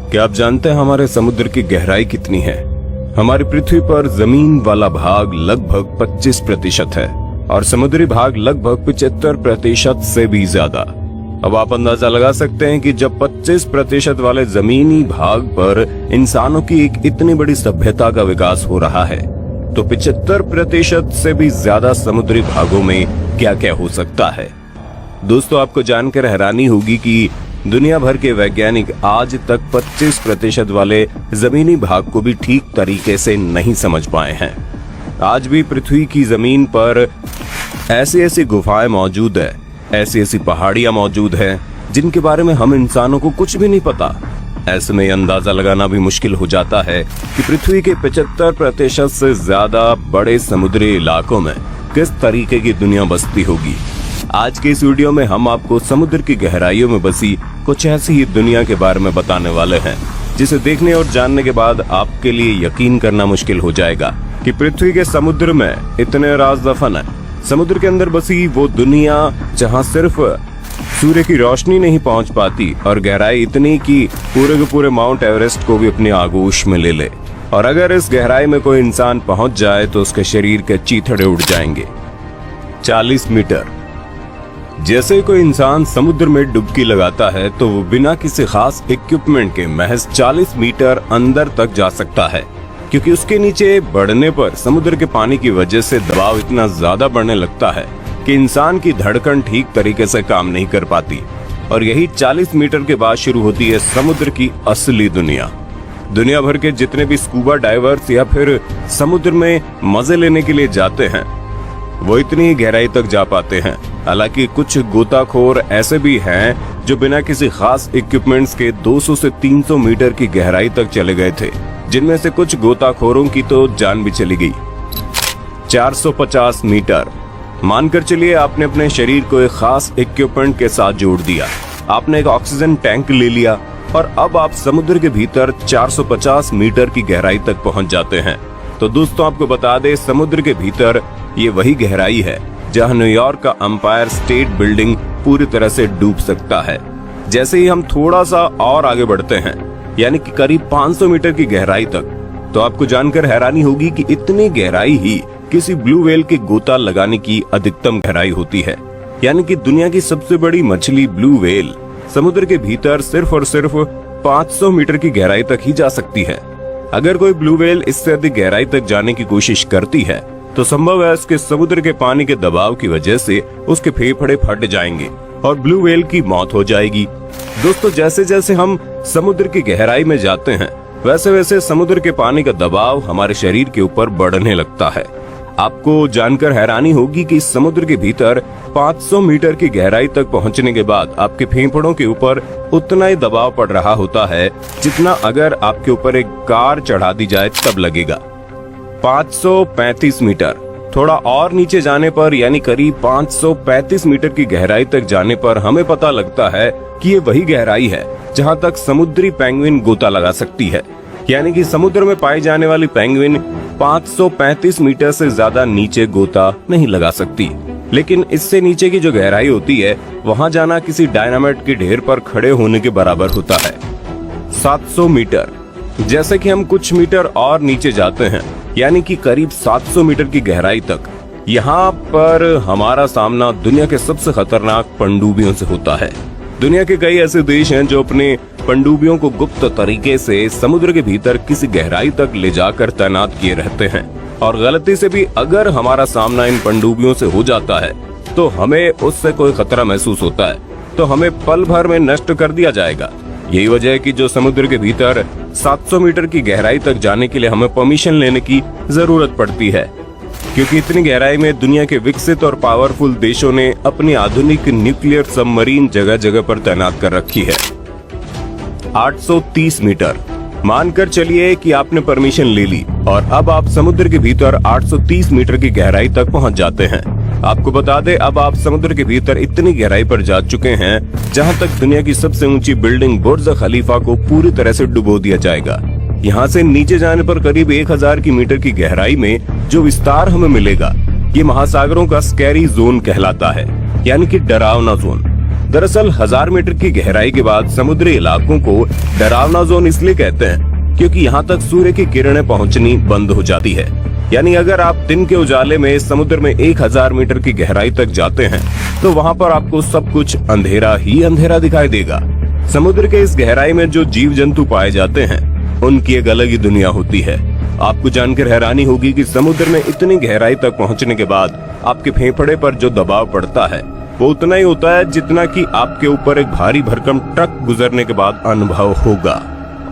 क्या आप जानते हैं हमारे समुद्र की गहराई कितनी है? हमारी पृथ्वी पर जमीन वाला भाग लगभग 25% है और समुद्री भाग लगभग 75% से भी ज्यादा। अब आप अंदाजा लगा सकते हैं कि जब 25% वाले जमीनी भाग पर इंसानों की एक इतनी बड़ी सभ्यता का विकास हो रहा है, तो 75% से भी ज्यादा समुद्री भागों में क्या क्या हो सकता है। दोस्तों, आपको जानकर हैरानी होगी कि दुनिया भर के वैज्ञानिक आज तक 25% वाले जमीनी भाग को भी ठीक तरीके से नहीं समझ पाए हैं। आज भी पृथ्वी की जमीन पर ऐसी ऐसी गुफाएं मौजूद है, ऐसी ऐसी पहाड़ियां मौजूद हैं जिनके बारे में हम इंसानों को कुछ भी नहीं पता। ऐसे में अंदाजा लगाना भी मुश्किल हो जाता है कि पृथ्वी के 75% से ज्यादा बड़े समुद्री इलाकों में किस तरीके की दुनिया बसती होगी। आज के इस वीडियो में हम आपको समुद्र की गहराइयों में बसी कुछ ऐसी ही दुनिया के बारे में बताने वाले हैं, जिसे देखने और जानने के बाद आपके लिए यकीन करना मुश्किल हो जाएगा कि पृथ्वी के समुद्र में इतने राज दफन है। समुद्र के अंदर बसी वो दुनिया जहां सिर्फ सूर्य की रोशनी नहीं पहुंच पाती और गहराई इतनी कि पूरे के पूरे माउंट एवरेस्ट को भी अपनी आगोश में ले ले। और अगर इस गहराई में कोई इंसान पहुंच जाए तो उसके शरीर के चीथड़े उड़ जाएंगे। 40 मीटर। जैसे ही कोई इंसान समुद्र में डुबकी लगाता है तो वो बिना किसी खास इक्विपमेंट के महज 40 मीटर अंदर तक जा सकता है, क्योंकि उसके नीचे बढ़ने पर समुद्र के पानी की वजह से दबाव इतना ज्यादा बढ़ने लगता है कि इंसान की धड़कन ठीक तरीके से काम नहीं कर पाती। और यही 40 मीटर के बाद शुरू होती है समुद्र की असली दुनिया। दुनिया भर के जितने भी स्कूबा डाइवर्स या फिर समुद्र में मजे लेने के लिए जाते हैं, वो इतनी गहराई तक जा पाते हैं। हालांकि कुछ गोताखोर ऐसे भी हैं जो बिना किसी खास इक्विपमेंट्स के 200 से 300 मीटर की गहराई तक चले गए थे, जिनमें से कुछ गोताखोरों की तो जान भी चली गई। 450 मीटर। मानकर चलिए आपने अपने शरीर को एक खास इक्विपमेंट के साथ जोड़ दिया, आपने एक ऑक्सीजन टैंक ले लिया और अब आप समुद्र के भीतर 450 मीटर की गहराई तक पहुंच जाते हैं। तो दोस्तों, आपको बता दें, समुद्र के भीतर ये वही गहराई है जहां न्यूयॉर्क का एम्पायर स्टेट बिल्डिंग पूरी तरह से डूब सकता है। जैसे ही हम थोड़ा सा और आगे बढ़ते हैं, यानी कि करीब 500 मीटर की गहराई तक, तो आपको जानकर हैरानी होगी कि इतनी गहराई ही किसी ब्लू व्हेल के गोता लगाने की अधिकतम गहराई होती है। यानी कि दुनिया की सबसे बड़ी मछली ब्लू व्हेल समुद्र के भीतर सिर्फ और सिर्फ 500 मीटर की गहराई तक ही जा सकती है। अगर कोई ब्लू व्हेल इससे अधिक गहराई तक जाने की कोशिश करती है तो संभव है उसके समुद्र के पानी के दबाव की वजह से उसके फेफड़े फट जाएंगे और ब्लू व्हेल की मौत हो जाएगी। दोस्तों, जैसे जैसे हम समुद्र की गहराई में जाते हैं, वैसे वैसे समुद्र के पानी का दबाव हमारे शरीर के ऊपर बढ़ने लगता है। आपको जानकर हैरानी होगी कि समुद्र के भीतर 500 मीटर की गहराई तक पहुंचने के बाद आपके फेफड़ों के ऊपर उतना ही दबाव पड़ रहा होता है जितना अगर आपके ऊपर एक कार चढ़ा दी जाए तब लगेगा। 535 मीटर। थोड़ा और नीचे जाने पर, यानी करीब 535 मीटर की गहराई तक जाने पर हमें पता लगता है कि ये वही गहराई है जहां तक समुद्री पेंगुइन गोता लगा सकती है। यानी कि समुद्र में पाई जाने वाली पेंगुइन 535 मीटर से ज्यादा नीचे गोता नहीं लगा सकती। लेकिन इससे नीचे की जो गहराई होती है, वहां जाना किसी डायनामाइट के ढेर पर खड़े होने के बराबर होता है। 700 मीटर। जैसे कि हम कुछ मीटर और नीचे जाते हैं, यानी कि करीब 700 मीटर की गहराई तक, यहाँ पर हमारा सामना दुनिया के सबसे खतरनाक पनडुब्बियों से होता है। दुनिया के कई ऐसे देश हैं जो अपने पनडुब्बियों को गुप्त तरीके से समुद्र के भीतर किसी गहराई तक ले जाकर तैनात किए रहते हैं, और गलती से भी अगर हमारा सामना इन पनडुब्बियों से हो जाता है तो हमें उससे कोई खतरा महसूस होता है तो हमें पल भर में नष्ट कर दिया जाएगा। यही वजह है कि जो समुद्र के भीतर 700 मीटर की गहराई तक जाने के लिए हमें परमिशन लेने की जरूरत पड़ती है, क्योंकि इतनी गहराई में दुनिया के विकसित और पावरफुल देशों ने अपनी आधुनिक न्यूक्लियर सबमरीन जगह जगह पर तैनात कर रखी है। 830 मीटर। मानकर चलिए कि आपने परमिशन ले ली और अब आप समुद्र के भीतर 830 मीटर की गहराई तक पहुंच जाते हैं। आपको बता दें, अब आप समुद्र के भीतर इतनी गहराई पर जा चुके हैं जहां तक दुनिया की सबसे ऊंची बिल्डिंग बुर्ज खलीफा को पूरी तरह से डुबो दिया जाएगा। यहाँ से नीचे जाने पर करीब 1000 मीटर की गहराई में जो विस्तार हमें मिलेगा, ये महासागरों का स्कैरी जोन कहलाता है, यानी कि डरावना जोन। दरअसल 1000 मीटर की गहराई के बाद समुद्री इलाकों को डरावना जोन इसलिए कहते हैं क्योंकि यहाँ तक सूर्य की किरणें पहुँचनी बंद हो जाती है। यानी अगर आप दिन के उजाले में समुद्र में 1000 मीटर की गहराई तक जाते हैं तो वहाँ पर आपको सब कुछ अंधेरा ही अंधेरा दिखाई देगा। समुद्र के इस गहराई में जो जीव जंतु पाए जाते हैं उनकी एक अलग ही दुनिया होती है। आपको जानकर हैरानी होगी कि समुद्र में इतनी गहराई तक पहुंचने के बाद आपके फेफड़े पर जो दबाव पड़ता है वो उतना ही होता है जितना कि आपके ऊपर एक भारी भरकम ट्रक गुजरने के बाद अनुभव होगा।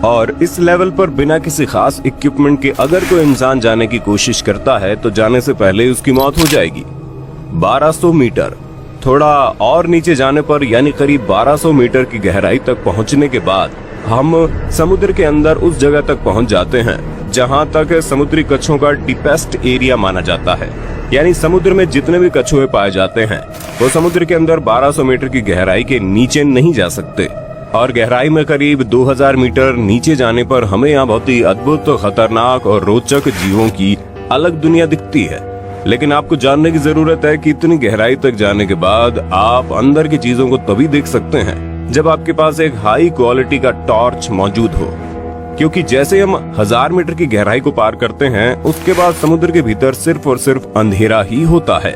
और इस लेवल पर बिना किसी खास इक्विपमेंट के अगर कोई इंसान जाने की कोशिश करता है तो जाने से पहले उसकी मौत हो जाएगी। 1200 मीटर, थोड़ा और नीचे जाने पर यानी करीब 1200 मीटर की गहराई तक पहुंचने के बाद हम समुद्र के अंदर उस जगह तक पहुंच जाते हैं जहां तक समुद्री कछुओं का डीपेस्ट एरिया माना जाता है। यानी समुद्र में जितने भी कछुए पाए जाते हैं वो समुद्र के अंदर 1200 मीटर की गहराई के नीचे नहीं जा सकते। और गहराई में करीब 2000 मीटर नीचे जाने पर हमें यहाँ बहुत ही अद्भुत, खतरनाक और रोचक जीवों की अलग दुनिया दिखती है। लेकिन आपको जानने की जरूरत है कि इतनी गहराई तक जाने के बाद आप अंदर की चीजों को तभी देख सकते हैं जब आपके पास एक हाई क्वालिटी का टॉर्च मौजूद हो, क्योंकि जैसे हम 1000 मीटर की गहराई को पार करते हैं उसके बाद समुद्र के भीतर सिर्फ और सिर्फ अंधेरा ही होता है।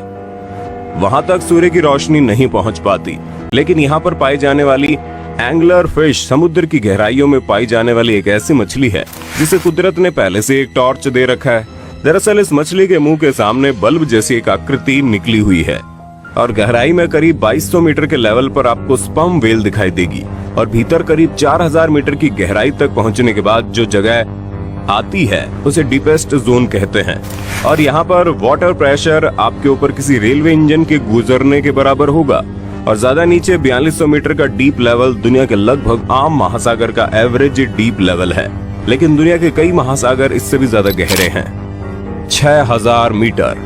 वहां तक सूर्य की रोशनी नहीं पहुंच पाती। लेकिन यहाँ पर पाई जाने वाली एंगलर फिश समुद्र की गहराइयों में पाई जाने वाली एक ऐसी मछली है जिसे कुदरत ने पहले से एक टॉर्च दे रखा है। दरअसल इस मछली के मुंह के सामने बल्ब जैसी एक आकृति निकली हुई है और गहराई में करीब 2200 मीटर के लेवल पर आपको स्पर्म व्हेल दिखाई देगी। और भीतर करीब 4000 मीटर की गहराई तक पहुंचने के बाद जो जगह आती है उसे डीपेस्ट जोन कहते हैं। और यहाँ पर वाटर प्रेशर आपके ऊपर किसी रेलवे इंजन के गुजरने के बराबर होगा। और ज्यादा नीचे 4200 मीटर का डीप लेवल दुनिया के लगभग आम महासागर का एवरेज डीप लेवल है। लेकिन दुनिया के कई महासागर इससे भी ज्यादा गहरे हैं। 6000 मीटर,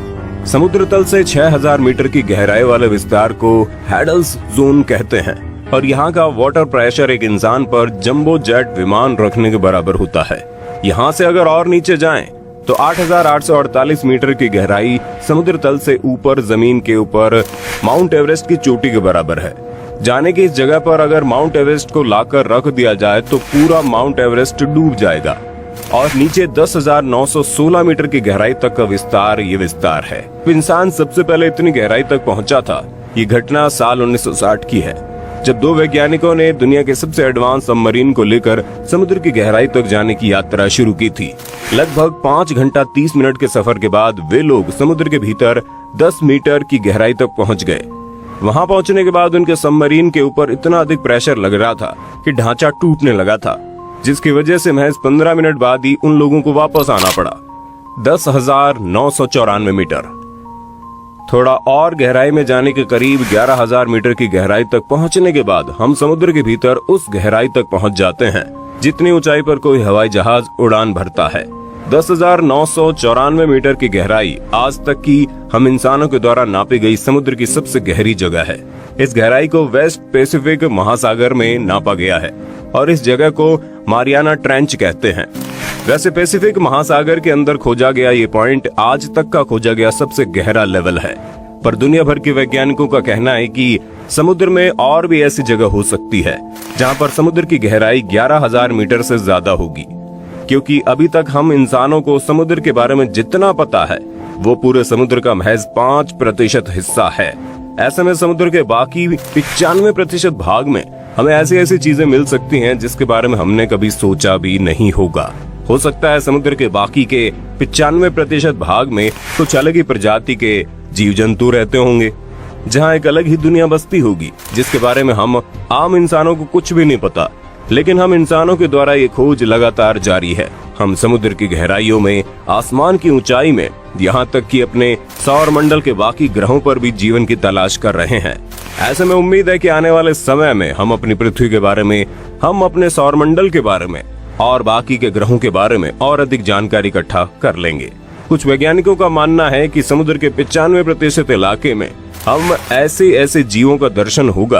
समुद्र तल से 6000 मीटर की गहराई वाले विस्तार को हैडल्स जोन कहते हैं। और यहाँ का वाटर प्रेशर एक इंसान पर जंबो जेट विमान रखने के बराबर होता है। यहाँ से अगर और नीचे जाएं तो 8848 मीटर की गहराई समुद्र तल से ऊपर जमीन के ऊपर माउंट एवरेस्ट की चोटी के बराबर है। जाने की इस जगह पर अगर माउंट एवरेस्ट को लाकर रख दिया जाए तो पूरा माउंट एवरेस्ट डूब जाएगा। और नीचे 10,916 मीटर की गहराई तक का विस्तार ये विस्तार है। इंसान सबसे पहले इतनी गहराई तक पहुंचा था, ये घटना साल 1960 की है, जब दो वैज्ञानिकों ने दुनिया के सबसे एडवांस सबमरीन को लेकर समुद्र की गहराई तक जाने की यात्रा शुरू की थी। लगभग 5 घंटा 30 मिनट के सफर के बाद वे लोग समुद्र के भीतर 10 मीटर की गहराई तक पहुंच गए। वहां पहुंचने के बाद उनके सबमरीन के ऊपर इतना अधिक प्रेशर लग रहा था कि ढांचा टूटने लगा था, जिसकी वजह से महज 15 मिनट बाद ही उन लोगों को वापस आना पड़ा। 10,994 मीटर। थोड़ा और गहराई में जाने के करीब 11,000 मीटर की गहराई तक पहुंचने के बाद हम समुद्र के भीतर उस गहराई तक पहुंच जाते हैं जितनी ऊंचाई पर कोई हवाई जहाज उड़ान भरता है। 10,994 मीटर की गहराई आज तक की हम इंसानों के द्वारा नापी गई समुद्र की सबसे गहरी जगह है। इस गहराई को वेस्ट पैसिफिक महासागर में नापा गया है और इस जगह को मारियाना ट्रेंच कहते हैं। वैसे पैसिफिक महासागर के अंदर खोजा गया ये पॉइंट आज तक का खोजा गया सबसे गहरा लेवल है, पर दुनिया भर के वैज्ञानिकों का कहना है कि समुद्र में और भी ऐसी जगह हो सकती है जहां पर समुद्र की गहराई 11,000 मीटर से ज्यादा होगी, क्योंकि अभी तक हम इंसानों को समुद्र के बारे में जितना पता है वो पूरे समुद्र का महज 5% हिस्सा है। ऐसे में समुद्र के बाकी 95% भाग में हमें ऐसी ऐसी चीजें मिल सकती हैं जिसके बारे में हमने कभी सोचा भी नहीं होगा। हो सकता है समुद्र के बाकी के 95% भाग में कुछ अलग ही प्रजाति के जीव जंतु रहते होंगे, जहां एक अलग ही दुनिया बसती होगी जिसके बारे में हम आम इंसानों को कुछ भी नहीं पता। लेकिन हम इंसानों के द्वारा ये खोज लगातार जारी है। हम समुद्र की गहराइयों में, आसमान की ऊंचाई में, यहाँ तक कि अपने सौर मंडल के बाकी ग्रहों पर भी जीवन की तलाश कर रहे हैं। ऐसे में उम्मीद है कि आने वाले समय में हम अपनी पृथ्वी के बारे में, हम अपने सौर मंडल के बारे में और बाकी के ग्रहों के बारे में और अधिक जानकारी इकट्ठा कर लेंगे। कुछ वैज्ञानिकों का मानना है कि समुद्र के 95% इलाके में हम ऐसे जीवों का दर्शन होगा